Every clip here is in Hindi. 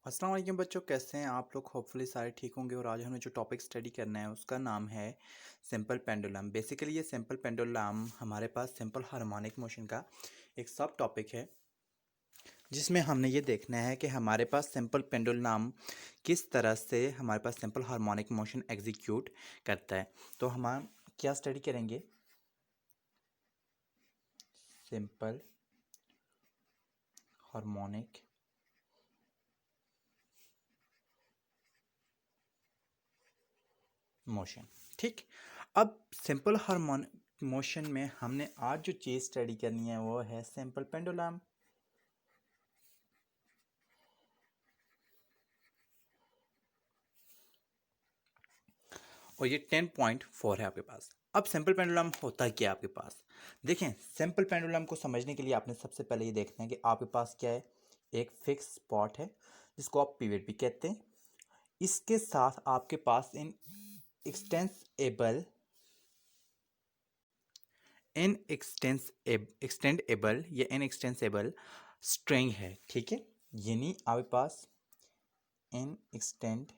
अस्सलाम वालेकुम बच्चों, कैसे हैं आप लोग। होपफुली सारे ठीक होंगे। और आज हमें जो टॉपिक स्टडी करना है उसका नाम है सिंपल पेंडुलम। बेसिकली ये सिंपल पेंडुलम हमारे पास सिंपल हार्मोनिक मोशन का एक सब टॉपिक है, जिसमें हमने ये देखना है कि हमारे पास सिंपल पेंडुलम किस तरह से हमारे पास सिंपल हार्मोनिक मोशन एग्जीक्यूट करता है। तो हम क्या स्टडी करेंगे, सिंपल हार्मोनिक मोशन। ठीक, अब सिंपल हार्मोनिक मोशन में हमने आज जो चीज़ स्टडी करनी है वो है सिंपल पेंडुलम। और ये 10.4 है आपके पास। अब सिंपल पेंडुलम होता क्या है आपके पास, देखें। सिंपल पेंडुलम को समझने के लिए आपने सबसे पहले ये देखना है कि आपके पास क्या है, एक फिक्स स्पॉट है जिसको आप पिवट भी कहते हैं। इसके साथ आपके पास इन एक्सटेंसेबल एक्सटेंडेबल या इनएक्सटेंसेबल स्ट्रिंग है। ठीक है, यानी आपके पास इन एक्सटेंडेबल।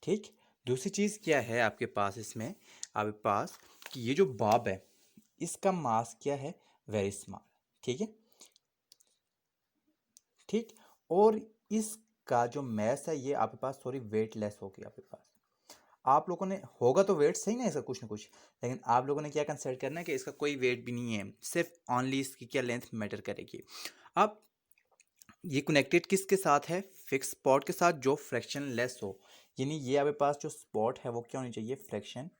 ठीक, दूसरी चीज़ क्या है आपके पास, इसमें आपके पास कि ये जो बॉब है इसका मास क्या है, वेरी स्मॉल। ठीक है, ठीक। और इसका जो मैस है ये आपके पास थोड़ी वेटलेस होगी आपके पास। आप लोगों ने होगा तो वेट सही ना इसका कुछ ना कुछ, लेकिन आप लोगों ने क्या कंसिडर करना है कि इसका कोई वेट भी नहीं है, सिर्फ ओनली इसकी क्या लेंथ मैटर करेगी। अब ये कनेक्टेड किसके साथ है, फिक्स स्पॉट के साथ जो फ्रैक्शन लेस हो, यानी ये आपके पास जो स्पॉट है वो क्या होनी चाहिए, फ्रैक्शन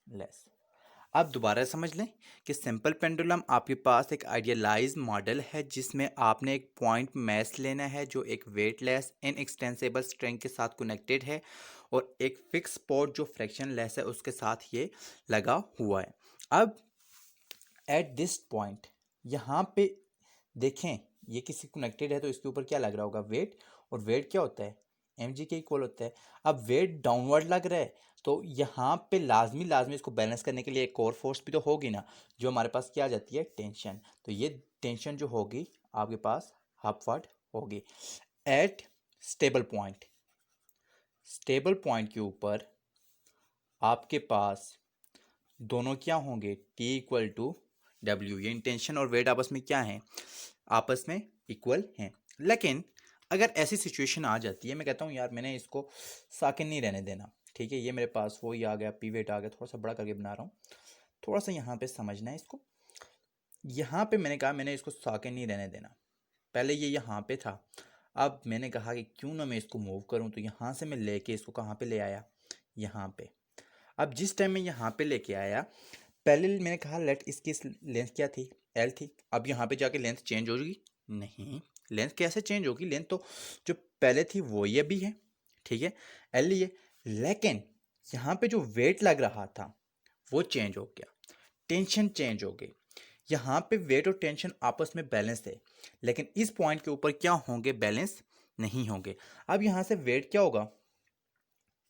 लेस। आप दोबारा समझ लें कि सिंपल पेंडुलम आपके पास एक आइडियलाइज मॉडल है जिसमें आपने एक पॉइंट मैस लेना है जो एक वेटलेस इनएक्सटेंसिबल स्ट्रिंग के साथ कनेक्टेड है, और एक फिक्स स्पॉट जो फ्रैक्शन लेस है उसके साथ ये लगा हुआ है। अब एट दिस पॉइंट यहाँ पे देखें, ये किसी कनेक्टेड है तो इसके ऊपर क्या लग रहा होगा, वेट। और वेट क्या होता है, mg के इक्वल होता है। अब वेट डाउनवर्ड लग रहा है तो यहाँ पे लाजमी लाजमी इसको बैलेंस करने के लिए एक और फोर्स भी तो होगी ना, जो हमारे पास क्या आ जाती है, टेंशन। तो ये टेंशन जो होगी आपके पास अपवर्ड होगी। At stable point, stable point के ऊपर आपके पास दोनों क्या होंगे, टी इक्वल टू डब्ल्यू। ये टेंशन और वेट आपस में क्या है, आपस में इक्वल हैं। लेकिन अगर ऐसी सिचुएशन आ जाती है, मैं कहता हूँ यार मैंने इसको साकिन नहीं रहने देना। ठीक है, ये मेरे पास वो ही आ गया, पी वेट आ गया, थोड़ा सा बड़ा करके बना रहा हूँ, थोड़ा सा यहाँ पे समझना है इसको। यहाँ पे मैंने कहा मैंने इसको साकिन नहीं रहने देना, पहले ये यहाँ पे था। अब मैंने कहा कि क्यों ना मैं इसको मूव करूँ, तो यहाँ से मैं लेके इसको कहाँ पे ले आया, यहाँ पे। अब जिस टाइम मैं यहाँ पे लेके आया, पहले मैंने कहा लेट इसकी लेंथ क्या थी, एल थी। अब यहाँ पे जाके लेंथ चेंज होगी, नहीं। लेंथ कैसे चेंज होगी, लेंथ तो जो पहले थी वो ये भी है। ठीक है, एल ये। लेकिन यहाँ पे जो वेट लग रहा था वो चेंज हो गया, टेंशन चेंज हो गई। यहाँ पे वेट और टेंशन आपस में बैलेंस है, लेकिन इस पॉइंट के ऊपर क्या होंगे, बैलेंस नहीं होंगे। अब यहाँ से वेट क्या होगा,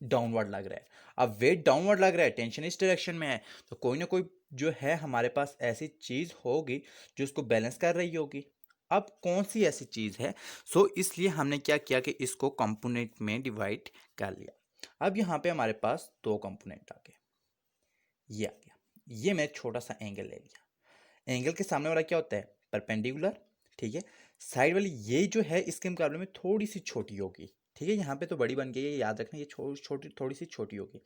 डाउनवर्ड लग रहा है। अब वेट डाउनवर्ड लग रहा है, टेंशन इस डायरेक्शन में है, तो कोई ना कोई जो है हमारे पास ऐसी चीज होगी जो इसको बैलेंस कर रही होगी। अब कौन सी ऐसी चीज है, सो इसलिए हमने क्या किया कि इसको कंपोनेंट में डिवाइड कर लिया। अब यहाँ पे हमारे पास दो कंपोनेंट आ गए, ये आ गया। ये मैं छोटा सा एंगल ले लिया, एंगल के सामने वाला क्या होता है, परपेंडिकुलर। ठीक है, साइड वाली ये जो है इसके मुकाबले में थोड़ी सी छोटी होगी। ठीक है, यहाँ पे तो बड़ी बन गई है, याद रखना ये छोटी थोड़ी सी छोटी होगी।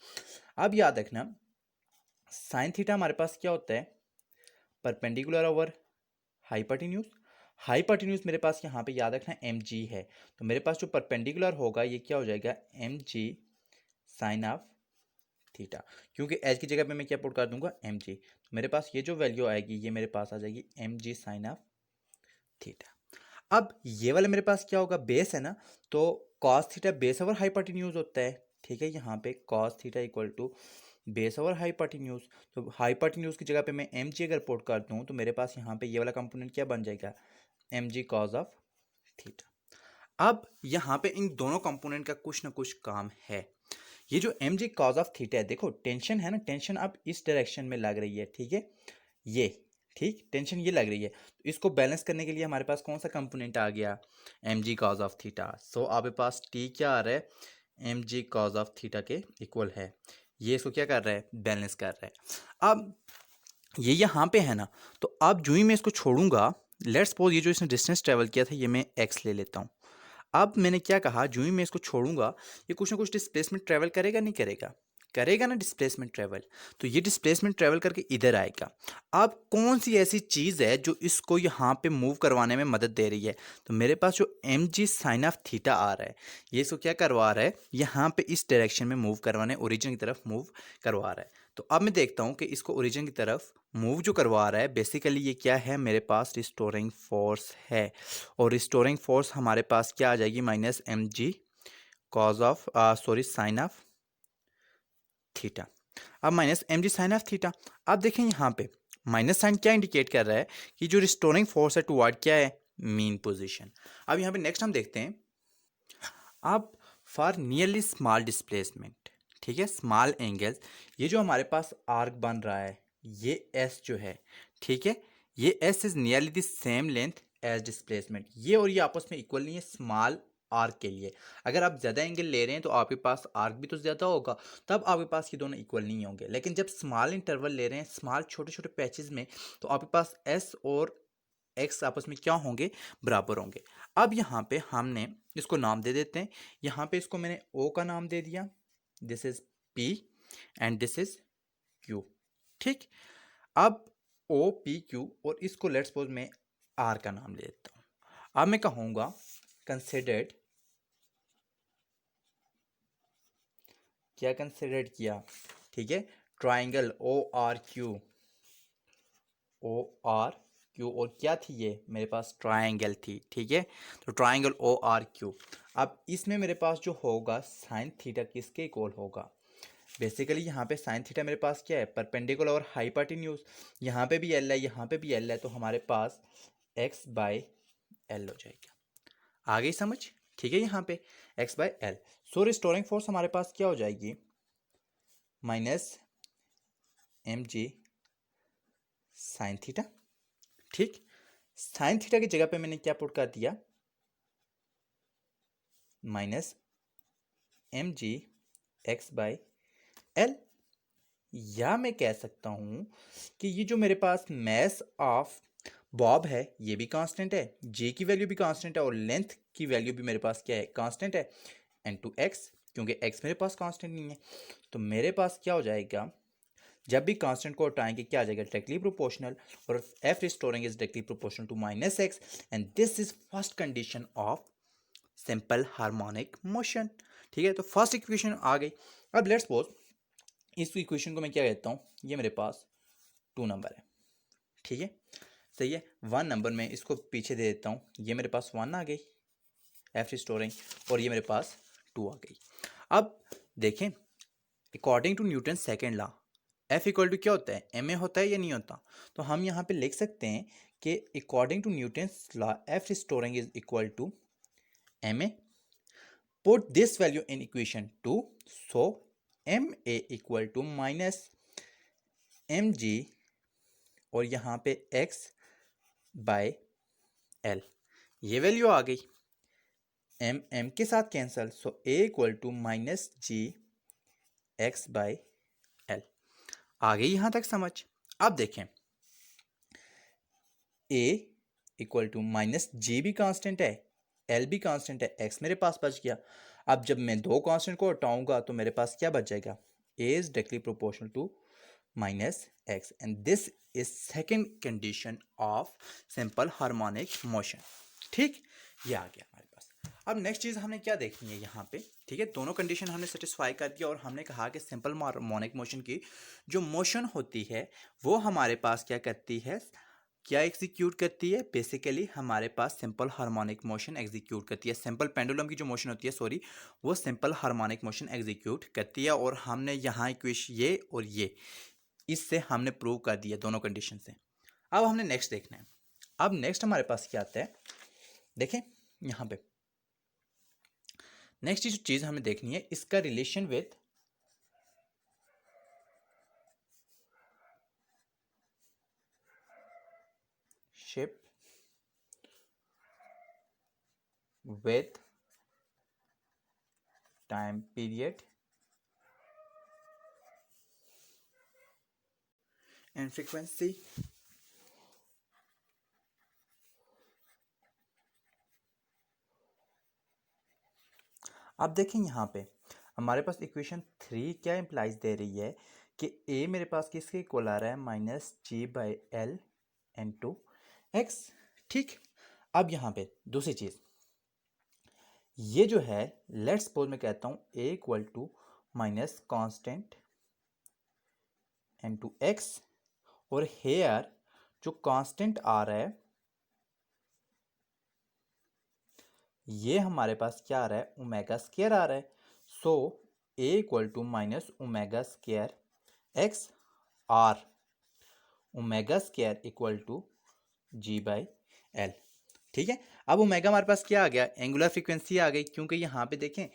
अब याद रखना साइन थीटा हमारे पास क्या होता है, परपेंडिकुलर ओवर हाइपोटेन्यूज। हाइपोटेन्यूज मेरे पास यहाँ पे याद रखना एम जी है, तो मेरे पास जो परपेंडिकुलर होगा ये क्या हो जाएगा, M ji sine of theta. क्योंकि एच की जगह पे मैं क्या पुट कर दूंगा, एम जी, तो मेरे पास ये जो वैल्यू आएगी ये मेरे पास आ जाएगी M ji sine of theta. अब ये वाला मेरे पास क्या होगा, बेस है ना, तो cos theta base over hypotenuse होता है। ठीक है, यहाँ पे cos theta equal to base over hypotenuse. तो हाइपोटेन्यूज की जगह पे मैं एम जी अगर पुट कर दूँ तो मेरे पास यहाँ पे ये वाला कंपोनेंट क्या बन जाएगा, M G cos of theta. अब यहाँ पे इन दोनों कंपोनेंट का कुछ ना कुछ काम है। ये जो M G cos of theta है, देखो टेंशन है ना, टेंशन अब इस डायरेक्शन में लग रही है। ठीक है, ये ठीक, टेंशन ये लग रही है, तो इसको बैलेंस करने के लिए हमारे पास कौन सा कंपोनेंट आ गया, m g cos of theta. So आपके पास टी क्या आ रहा है, m g cos of theta के इक्वल है। ये इसको क्या कर रहा है, बैलेंस कर रहा है। अब ये यहाँ पे है ना, तो अब जो ही मैं इसको छोड़ूंगा, लेट्स सपोज ये जो इसने डिस्टेंस ट्रेवल किया था ये मैं एक्स ले लेता हूँ। अब मैंने क्या कहा, जो ही मैं इसको छोड़ूंगा ये कुछ ना कुछ डिस्प्लेसमेंट ट्रेवल करेगा, नहीं करेगा, करेगा ना डिस्प्लेसमेंट ट्रेवल। तो ये डिस्प्लेसमेंट ट्रेवल करके इधर आएगा। अब कौन सी ऐसी चीज़ है जो इसको यहाँ पे मूव करवाने में मदद दे रही है, तो मेरे पास जो M G sine of theta आ रहा है, ये इसको क्या करवा रहा है, यहाँ पे इस डायरेक्शन में मूव करवाने, ओरिजिन की तरफ मूव करवा रहा है। तो अब मैं देखता हूँ कि इसको ओरिजिन की तरफ मूव जो करवा रहा है, बेसिकली ये क्या है, मेरे पास रिस्टोरिंग फोर्स है। और रिस्टोरिंग फोर्स हमारे पास क्या आ जाएगी, minus M g cos of sine of theta. अब minus M G sine of theta. अब देखें यहाँ पे माइनस साइन क्या इंडिकेट कर रहा है, कि जो रिस्टोरिंग फोर्स है टुवर्ड क्या है, मीन पोजीशन। अब यहाँ पे नेक्स्ट हम देखते हैं, अब फॉर नियरली स्मॉल डिस्प्लेसमेंट, ठीक है, स्मॉल एंगल्स, ये जो हमारे पास आर्क बन रहा है, ये एस जो है, ठीक है, ये S is nearly the same length as displacement. ये और ये आपस में इक्वल नहीं है स्मॉल आर्क के लिए। अगर आप ज़्यादा एंगल ले रहे हैं तो आपके पास आर्क भी तो ज़्यादा होगा, तब आपके पास ये दोनों इक्वल नहीं होंगे। लेकिन जब स्मॉल इंटरवल ले रहे हैं, स्मॉल छोटे छोटे पैचेस में, तो आपके पास एस और एक्स आपस में क्या होंगे, बराबर होंगे। अब यहाँ पे हमने इसको नाम दे देते हैं। यहाँ पे इसको मैंने ओ का नाम दे दिया, this is P and this is Q. ठीक, अब ओ पी क्यू, और इसको लेट्स सपोज मैं आर का नाम ले देता हूँ। अब मैं कहूँगा कंसिडर्ड, क्या कंसिडर्ड किया, ठीक है, triangle O R Q, O R Q, और क्या थी ये, मेरे पास ट्राइंगल थी, ठीक है, तो ट्राइंगल ओ आर क्यू। अब इसमें मेरे पास जो होगा साइन थीटा किसके इक्वल होगा, बेसिकली यहाँ पे साइन थीटा मेरे पास क्या है, परपेंडिकुलर और हाइपोटेन्यूज। यहाँ पे भी एल है, यहाँ पे भी एल है, तो हमारे पास एक्स बाय एल हो जाएगा। आ गई समझ, ठीक है, यहाँ पे X by L. So restoring force हमारे पास क्या हो जाएगी, minus M G sine theta. ठीक, साइन थीटा की जगह पे मैंने क्या पुट कर दिया, minus M G x by L. या मैं कह सकता हूं कि ये जो मेरे पास मैस ऑफ बॉब है ये भी कांस्टेंट है, जे की वैल्यू भी कांस्टेंट है, और लेंथ की वैल्यू भी मेरे पास क्या है, कांस्टेंट है, एंड टू एक्स, क्योंकि एक्स मेरे पास कांस्टेंट नहीं है। तो मेरे पास क्या हो जाएगा, जब भी कांस्टेंट को हटाएंगे क्या आ जाएगा, डायरेक्टली प्रोपोर्शनल, और F restoring is directly proportional to minus X, and this is first condition of simple harmonic motion. ठीक है, तो फर्स्ट इक्वेशन आ गई। अब लेट्स सपोज इस इक्वेशन को मैं क्या कहता हूँ, ये मेरे पास 2 नंबर है, ठीक है, सही है, 1 नंबर में इसको पीछे दे देता हूँ, ये मेरे पास 1 आ गई एफ रिस्टोरिंग, और ये मेरे पास 2 आ गई। अब देखें, according to Newton second law, F equal to क्या होता है, एम ए होता है या नहीं होता, तो हम यहाँ पे लिख सकते हैं कि according to Newton law F restoring is equal to m a, put this value in equation 2, so m a equal to minus M g, और यहाँ पे x बाय एल, ये वैल्यू आ गई, एम एम के साथ cancel, so a equal to minus g x by l. आ गई यहाँ तक समझ। अब देखें, a equal to minus g भी कांस्टेंट है, एल भी कांस्टेंट है, x मेरे पास बच गया। अब जब मैं दो कांस्टेंट को हटाऊंगा तो मेरे पास क्या बच जाएगा, a is directly proportional to minus X, and this is second condition of simple harmonic motion. ठीक, ये आ गया हमारे पास। अब नेक्स्ट चीज़ हमने क्या देखनी है यहाँ पे, ठीक है, दोनों कंडीशन हमने सेटिस्फाई कर दिया, और हमने कहा कि सिंपल हार्मोनिक मोशन की जो मोशन होती है वो हमारे पास क्या करती है, क्या एग्जीक्यूट करती है, बेसिकली हमारे पास सिंपल हार्मोनिक मोशन एग्जीक्यूट करती है। सिंपल पेंडुलम की जो मोशन होती है, सॉरी, वो सिंपल हार्मोनिक मोशन एग्जीक्यूट करती है, और हमने यहाँ इक्वेशन ये और ये इससे हमने प्रूव कर दिया दोनों कंडीशन से। अब हमने नेक्स्ट देखना है। अब नेक्स्ट हमारे पास क्या आता है, देखें यहाँ पे नेक्स्ट जो चीज़ हमें देखनी है, इसका relation with relationship with time period and frequency. अब देखें यहाँ पे हमारे पास इक्वेशन 3 क्या इम्प्लाइज दे रही है कि ए मेरे पास किसके इक्वल आ रहा है minus G by L into X. ठीक, अब यहाँ पे दूसरी चीज़ ये जो है, लेट्स सपोज मैं कहता हूँ a equal to minus constant into x, और हेयर जो कांस्टेंट आ रहा है ये हमारे पास क्या आ रहा है, ओमेगा स्क्वायर आ रहा है। So a equal to minus omega square x or omega square equal to g by l. ठीक है, अब ओमेगा हमारे पास क्या आ गया, एंगुलर फ्रीक्वेंसी आ गई, क्योंकि यहाँ पे देखें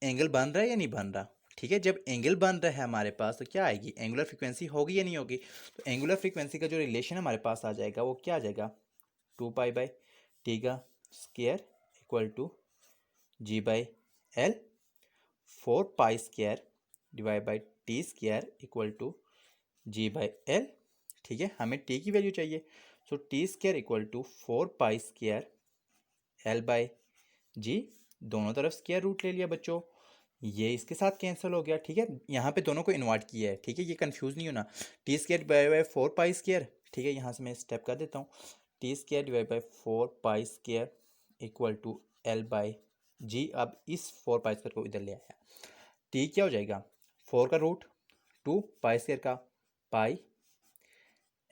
एंगल बन रहा है या नहीं बन रहा। ठीक है, जब एंगल बन रहा है हमारे पास तो क्या आएगी, एंगुलर फ्रीक्वेंसी होगी या नहीं होगी। तो एंगुलर फ्रीक्वेंसी का जो रिलेशन हमारे पास आ जाएगा वो क्या आ जाएगा, 2 पाई बाई टी का square equal to g by l, 4 pi square divide by T square equal to g by l. ठीक है, हमें टी की वैल्यू चाहिए, so T square equal to 4 pi square l by g, दोनों तरफ स्क्वायर रूट ले लिया बच्चों, ये इसके साथ कैंसिल हो गया। ठीक है, यहाँ पे दोनों को इन्वर्ट किया है। ठीक है, ये कंफ्यूज नहीं होना, T square divide by 4 pi square. ठीक है, यहाँ से मैं स्टेप कर देता हूँ, T square divide by 4 pi square equal to l by g. अब इस 4 पाई स्क्वायर को इधर ले आया, टी क्या हो जाएगा, 4 का रूट 2 पाई स्क्वायर का पाई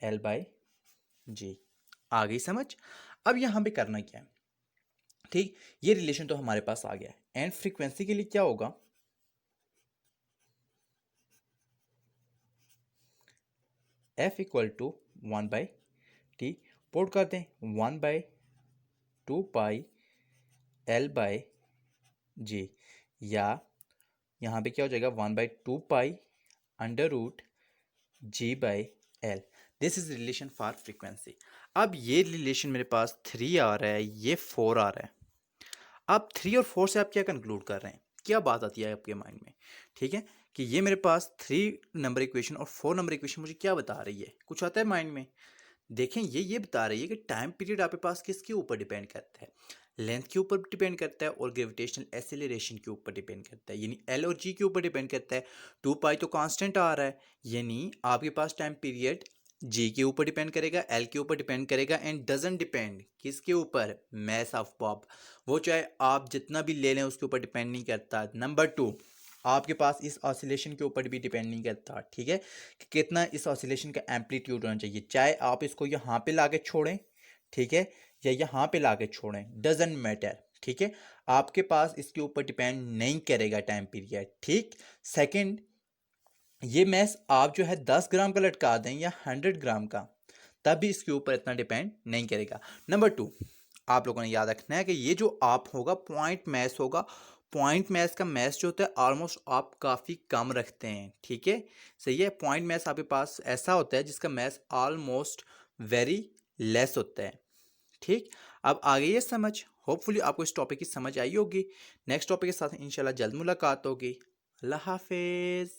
एल बाई जी। आ गई समझ। अब यहाँ पे करना क्या है, ठीक, ये रिलेशन तो हमारे पास आ गया है। एंड फ्रीक्वेंसी के लिए क्या होगा, F equal to 1/t, put करते हैं 1/2 पाई एल बाई जी, या यहाँ पे क्या हो जाएगा 1/2 pi under root G by L. This is relation for frequency. अब ये रिलेशन मेरे पास 3 आ रहा है, ये 4 आ रहा है। अब 3 और 4 से आप क्या कंक्लूड कर रहे हैं, क्या बात आती है आपके माइंड में। ठीक है, कि ये मेरे पास 3 नंबर इक्वेशन और 4 नंबर इक्वेशन मुझे क्या बता रही है, कुछ आता है माइंड में। देखें, ये बता रही है कि टाइम पीरियड आपके पास किसके ऊपर डिपेंड करता है, लेंथ के ऊपर डिपेंड करता है और ग्रेविटेशनल एसिलेरेशन के ऊपर डिपेंड करता है, यानी एल और जी के ऊपर डिपेंड करता है। 2 पाई तो कांस्टेंट आ रहा है, यानी आपके पास टाइम पीरियड जी के ऊपर डिपेंड करेगा, एल के ऊपर डिपेंड करेगा, एंड डजंट डिपेंड किसके ऊपर, मैस ऑफ बॉब। वो चाहे आप जितना भी ले लें उसके ऊपर डिपेंड नहीं करता। नंबर 2, आपके पास इस ऑसिलेशन के ऊपर भी डिपेंड नहीं करता। ठीक है, कि कितना इस ऑसिलेशन का एम्पलीट्यूड होना चाहिए, चाहे आप इसको यहाँ पे लाके छोड़ें, ठीक है, या यहाँ पे लाके छोड़ें, डजंट मैटर। ठीक है, आपके पास इसके ऊपर डिपेंड नहीं करेगा टाइम पीरियड। ठीक, सेकंड, ये मैस आप जो है 10 ग्राम का लटका दें या 100 ग्राम का, तब भी इसके ऊपर इतना डिपेंड नहीं करेगा। नंबर 2, आप लोगों ने याद रखना है कि ये जो आप होगा पॉइंट मैस होगा। पॉइंट मैस का मैस जो होता है ऑलमोस्ट आप काफ़ी कम रखते हैं। ठीक है, सही है, पॉइंट मैस आपके पास ऐसा होता है जिसका मैस ऑलमोस्ट वेरी लेस होता है। ठीक, अब आ गई है समझ। होपफुली आपको इस टॉपिक की समझ आई होगी। नेक्स्ट टॉपिक के साथ इंशाल्लाह जल्द मुलाकात होगी। अल्लाह हाफिज़।